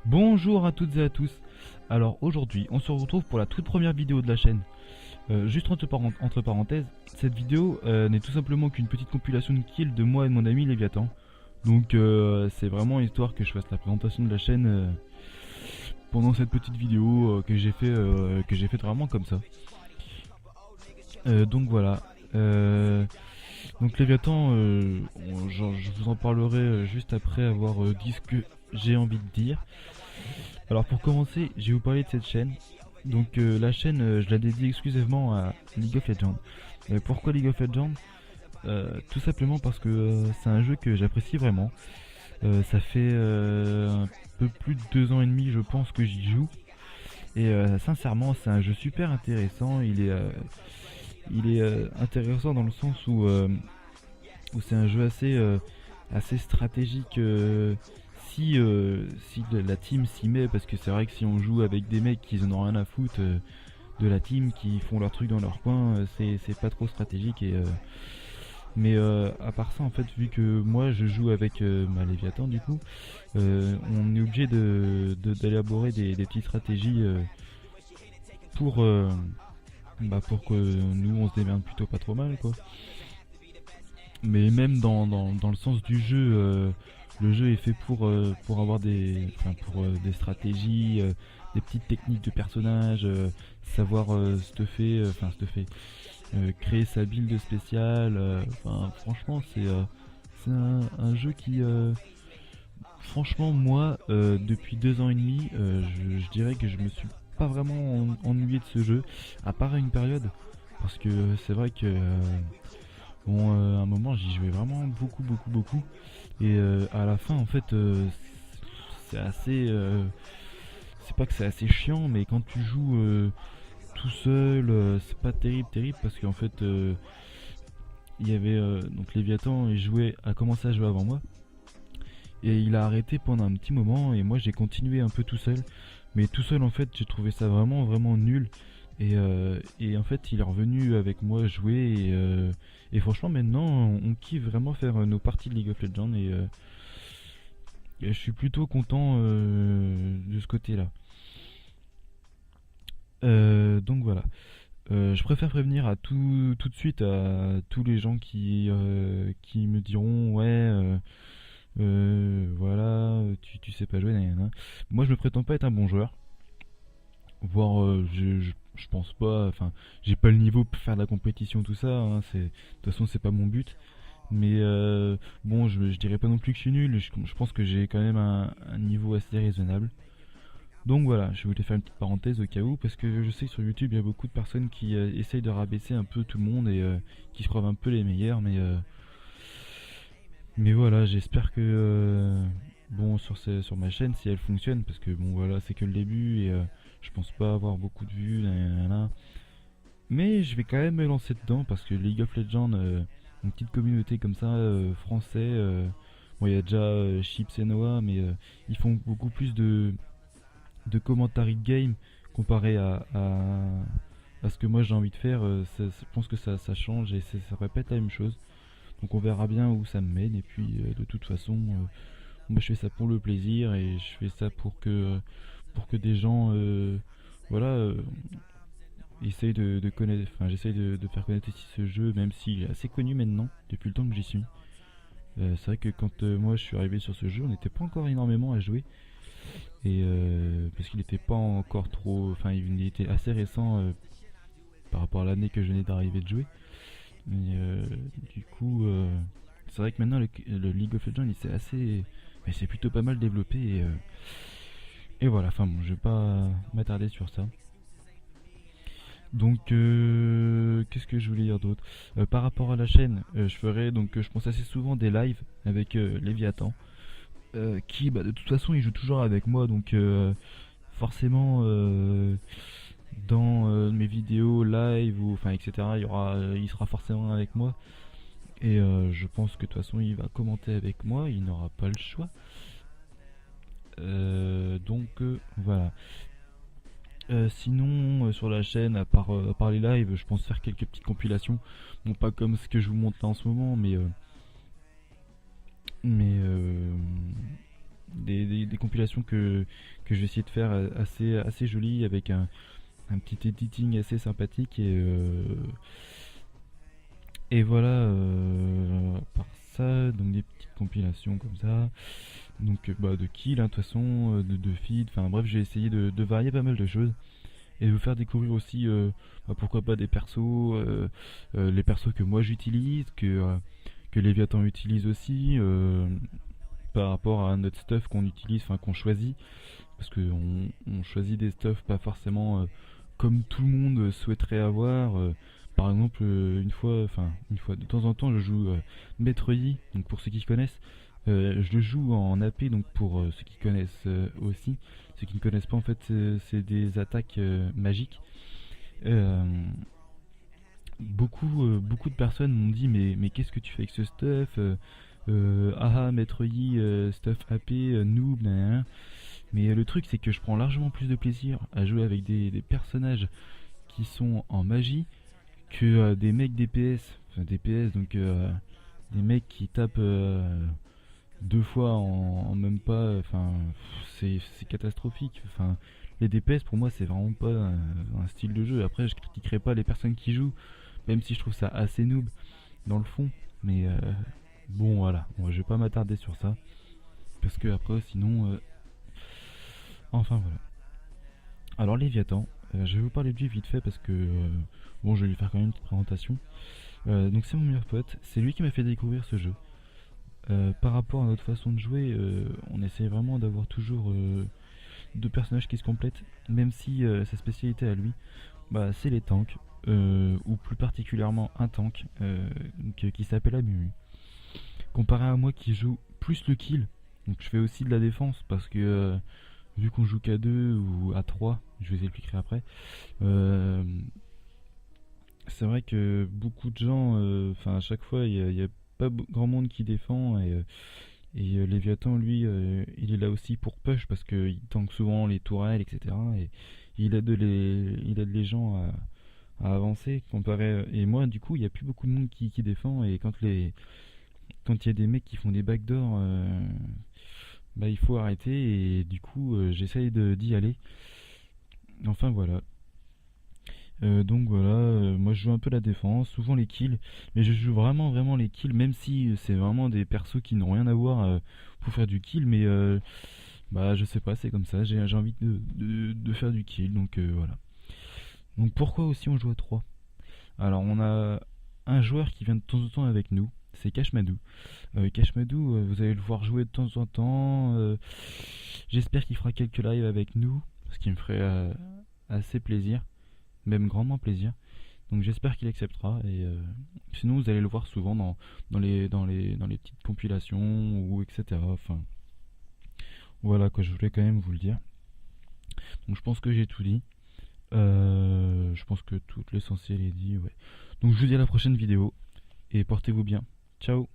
Bonjour à toutes et à tous. Alors aujourd'hui on se retrouve pour la toute première vidéo de la chaîne. Juste entre parenthèses, cette vidéo n'est tout simplement qu'une petite compilation de kills de moi et de mon ami Léviathan. Donc c'est vraiment histoire que je fasse la présentation de la chaîne pendant cette petite vidéo que j'ai fait vraiment comme ça. Donc voilà. Donc Léviathan, je vous en parlerai juste après avoir dit ce que j'ai envie de dire. Alors pour commencer, je vais vous parler de cette chaîne. Donc la chaîne, je la dédie exclusivement à League of Legends. Pourquoi League of Legends? Tout simplement parce que c'est un jeu que j'apprécie vraiment. Ça fait un peu plus de 2 ans et demi je pense que j'y joue. Et sincèrement c'est un jeu super intéressant. Il est intéressant dans le sens où c'est un jeu assez stratégique si la team s'y met, parce que c'est vrai que si on joue avec des mecs qui en ont rien à foutre de la team, qui font leur truc dans leur coin, c'est pas trop stratégique. Mais à part ça, en fait, vu que moi je joue avec Léviathan, du coup on est obligé d'élaborer des petites stratégies pour que nous on se démerde plutôt pas trop mal, quoi. Mais même dans le sens du jeu, le jeu est fait pour avoir des stratégies, des petites techniques de personnage, savoir créer sa build spéciale. Franchement c'est un jeu qui franchement moi depuis 2 ans et demi je dirais que je me suis pas vraiment ennuyé de ce jeu, à part à une période, parce que c'est vrai que bon, à un moment j'y jouais vraiment beaucoup, et à la fin en fait c'est assez c'est pas que c'est assez chiant, mais quand tu joues tout seul c'est pas terrible, parce qu'en fait il y avait donc Léviathan a commencé à jouer avant moi, et il a arrêté pendant un petit moment, et moi j'ai continué un peu tout seul, mais tout seul en fait j'ai trouvé ça vraiment nul. Et en fait il est revenu avec moi jouer, et franchement maintenant on kiffe vraiment faire nos parties de League of Legends, et je suis plutôt content de ce côté là. Donc voilà. Je préfère prévenir tout de suite à tous les gens qui me diront ouais voilà tu sais pas jouer, nanana. Moi je me prétends pas être un bon joueur, voire je pense pas, enfin j'ai pas le niveau pour faire de la compétition, tout ça, hein, de toute façon c'est pas mon but. Mais bon, je dirais pas non plus que je suis nul, je pense que j'ai quand même un niveau assez raisonnable. Donc voilà, je voulais faire une petite parenthèse au cas où, parce que je sais que sur YouTube il y a beaucoup de personnes qui essayent de rabaisser un peu tout le monde, et qui se croient un peu les meilleurs, mais voilà, j'espère que bon, sur ma chaîne, si elle fonctionne, parce que bon voilà, c'est que le début, et je pense pas avoir beaucoup de vues, nanana. Mais je vais quand même me lancer dedans, parce que League of Legends, une petite communauté comme ça, français, bon il y a déjà Chips et Noah, mais ils font beaucoup plus de commentary de game comparé à ce que moi j'ai envie de faire. Je pense que ça change, et ça répète la même chose. Donc on verra bien où ça me mène, et puis de toute façon moi je fais ça pour le plaisir, et je fais ça pour que des gens voilà essayent de connaître, enfin j'essaye de faire connaître aussi ce jeu, même s'il est assez connu maintenant depuis le temps que j'y suis. C'est vrai que quand moi je suis arrivé sur ce jeu, on n'était pas encore énormément à jouer, et parce qu'il n'était pas encore trop, enfin il était assez récent par rapport à l'année que je venais d'arriver de jouer. Mais du coup c'est vrai que maintenant le League of Legends mais c'est plutôt pas mal développé, et voilà, enfin bon, je vais pas m'attarder sur ça. Donc qu'est-ce que je voulais dire d'autre? Par rapport à la chaîne, je ferai donc je pense assez souvent des lives avec Léviathan, qui de toute façon il joue toujours avec moi, donc forcément dans mes vidéos live, ou enfin etc, il sera forcément avec moi, et je pense que de toute façon il va commenter avec moi, il n'aura pas le choix. Donc voilà. Sinon, sur la chaîne, à part les lives, je pense faire quelques petites compilations. Bon, pas comme ce que je vous montre là en ce moment, mais des compilations que je vais essayer de faire assez jolies avec un petit editing assez sympathique et voilà, par ça, donc des petites compilations comme ça, donc bah, de kills, hein, de toute façon, de feed, enfin bref, j'ai essayé de varier pas mal de choses et de vous faire découvrir aussi, bah, pourquoi pas des persos, les persos que moi j'utilise, que Léviathan utilise aussi, par rapport à notre stuff qu'on utilise, enfin qu'on choisit, parce qu'on on choisit des stuffs pas forcément comme tout le monde souhaiterait avoir. Par exemple, une fois de temps en temps, je joue Maître Yi, donc pour ceux qui connaissent, je le joue en AP, donc pour ceux qui connaissent aussi. Ceux qui ne connaissent pas, en fait, c'est des attaques magiques. Euh, beaucoup de personnes m'ont dit mais qu'est-ce que tu fais avec ce stuff Maître Yi, stuff AP, noob, nanana. Mais le truc c'est que je prends largement plus de plaisir à jouer avec des personnages qui sont en magie que des mecs DPS, enfin DPS donc des mecs qui tapent deux fois en même pas, enfin c'est catastrophique. Enfin les DPS pour moi c'est vraiment pas un style de jeu. Après je critiquerai pas les personnes qui jouent, même si je trouve ça assez noob dans le fond. Mais bon voilà, bon, je vais pas m'attarder sur ça parce que après sinon, enfin voilà. Alors Léviathan, je vais vous parler de lui vite fait parce que bon, je vais lui faire quand même une petite présentation. Donc c'est mon meilleur pote, c'est lui qui m'a fait découvrir ce jeu. Par rapport à notre façon de jouer, on essaie vraiment d'avoir toujours deux personnages qui se complètent, même si sa spécialité à lui, bah, c'est les tanks, ou plus particulièrement un tank qui s'appelle Amumu. Comparé à moi qui joue plus le kill, donc je fais aussi de la défense parce que vu qu'on joue qu'à 2 ou à 3, je vous expliquerai après, euh, c'est vrai que beaucoup de gens, enfin à chaque fois, il y a pas grand monde qui défend et Léviathan, lui, il est là aussi pour push parce qu'il tank souvent les tourelles, etc. Et il aide les gens à avancer. Comparé, et moi, du coup, il n'y a plus beaucoup de monde qui défend. Et quand il y a des mecs qui font des backdoors, bah, il faut arrêter. Et du coup, j'essaye d'y aller. Enfin, voilà. Donc voilà, moi je joue un peu la défense, souvent les kills, mais je joue vraiment les kills, même si c'est vraiment des persos qui n'ont rien à voir pour faire du kill, mais bah je sais pas, c'est comme ça, j'ai envie de faire du kill, donc voilà. Donc pourquoi aussi on joue à 3? Alors on a un joueur qui vient de temps en temps avec nous, c'est Kashmadou. Kashmadou, vous allez le voir jouer de temps en temps, j'espère qu'il fera quelques lives avec nous, ce qui me ferait assez plaisir, même grandement plaisir. Donc j'espère qu'il acceptera et sinon vous allez le voir souvent dans les petites compilations ou etc. Enfin voilà quoi, je voulais quand même vous le dire. Donc je pense que j'ai tout dit. Je pense que tout l'essentiel est dit, ouais. Donc je vous dis à la prochaine vidéo et portez-vous bien. Ciao.